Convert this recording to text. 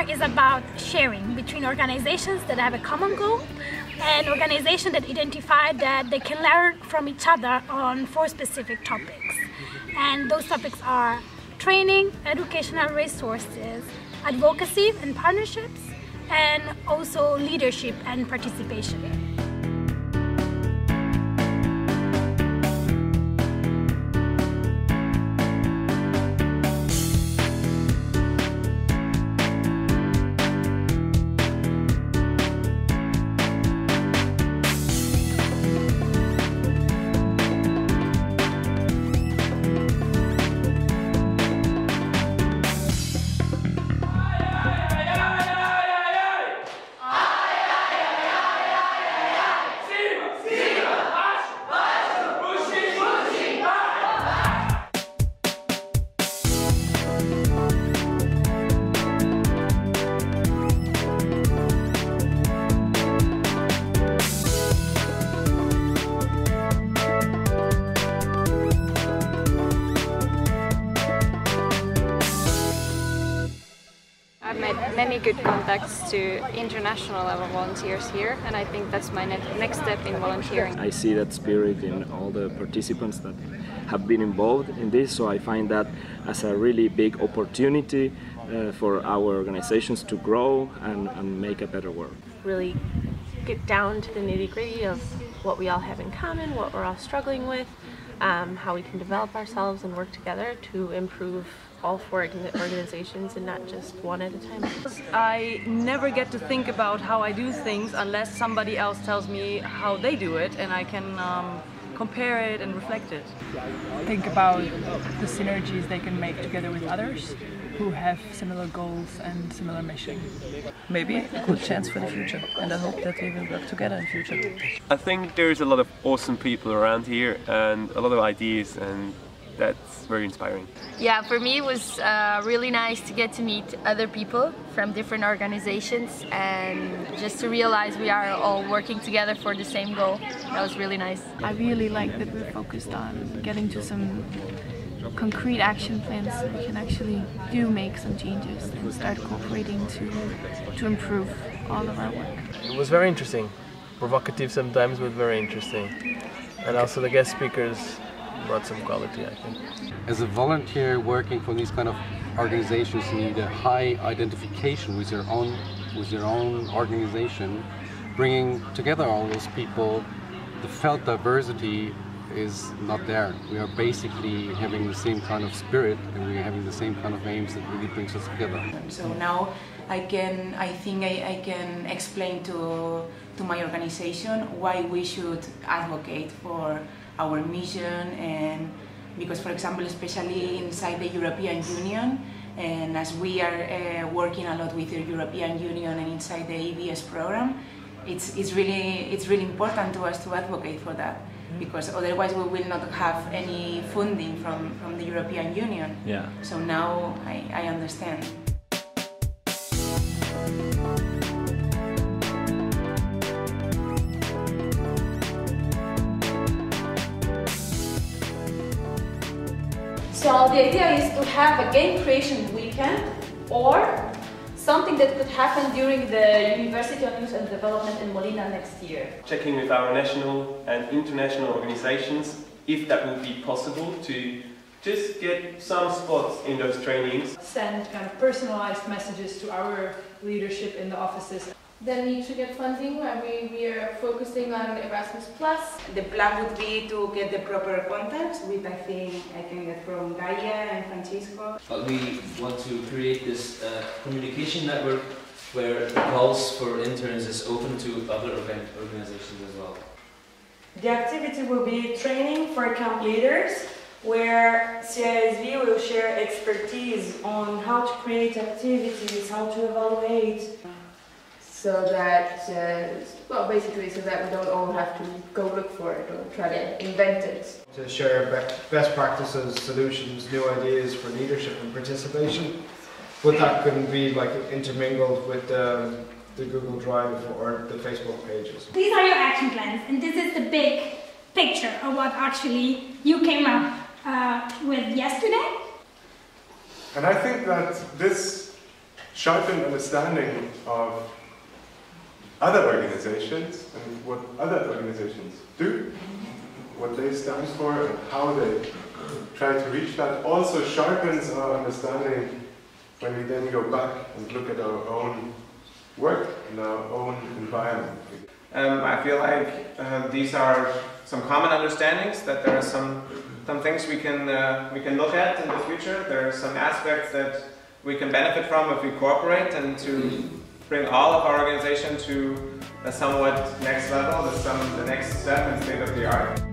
webinar is about sharing between organizations that have a common goal and organizations that identify that they can learn from each other on 4 specific topics. And those topics are training, educational resources, advocacy and partnerships, and also leadership and participation. I've made many good contacts to international level volunteers here, and I think that's my next step in volunteering. I see that spirit in all the participants that have been involved in this, so I find that as a really big opportunity for our organizations to grow and make a better world. Really get down to the nitty-gritty of what we all have in common, what we're all struggling with, how we can develop ourselves and work together to improve all 4 organizations and not just one at a time. I never get to think about how I do things unless somebody else tells me how they do it, and I can compare it and reflect it. Think about the synergies they can make together with others who have similar goals and similar mission. Maybe a good chance for the future, and I hope that we will work together in the future. I think there's a lot of awesome people around here and a lot of ideas, and that's very inspiring. Yeah, for me it was really nice to get to meet other people from different organizations and just to realize we are all working together for the same goal. That was really nice. I really like that we're focused on getting to some concrete action plans so we can actually make some changes and start cooperating to improve all of our work. It was very interesting, provocative sometimes, but very interesting. And also the guest speakers brought some quality, I think. As a volunteer working for these kind of organizations, you need a high identification with your own organization. Bringing together all those people, the felt diversity is not there. We are basically having the same kind of spirit, and we're having the same kind of aims that really brings us together. So now I think I can explain to my organization why we should advocate for our mission, and because, for example, especially inside the European Union, and as we are working a lot with the European Union and inside the EBS program, it's really important to us to advocate for that, because otherwise we will not have any funding from the European Union. Yeah. So now I understand. So the idea is to have a game creation weekend or something that could happen during the University of Youth and Development in Molina next year. Checking with our national and international organizations if that would be possible to just get some spots in those trainings. Send kind of personalized messages to our leadership in the offices. Then we need to get funding, where we are focusing on Erasmus+. The plan would be to get the proper content, which I think I can get from Gaia and Francisco. But we want to create this communication network where the calls for interns is open to other organizations as well. The activity will be training for camp leaders, where CISV will share expertise on how to create activities, how to evaluate. So that, well, basically so that we don't all have to go look for it or try to invent it. To share best practices, solutions, new ideas for leadership and participation, but that can be like intermingled with the Google Drive or the Facebook pages. These are your action plans, and this is the big picture of what actually you came up with yesterday. And I think that this sharpened understanding of other organizations and what other organizations do, what they stand for, and how they try to reach that. Also sharpens our understanding when we then go back and look at our own work and our own environment. I feel like these are some common understandings, that there are some things we can look at in the future. There are some aspects that we can benefit from if we cooperate, and to bring all of our organization to a somewhat next level, the next step in state of the art.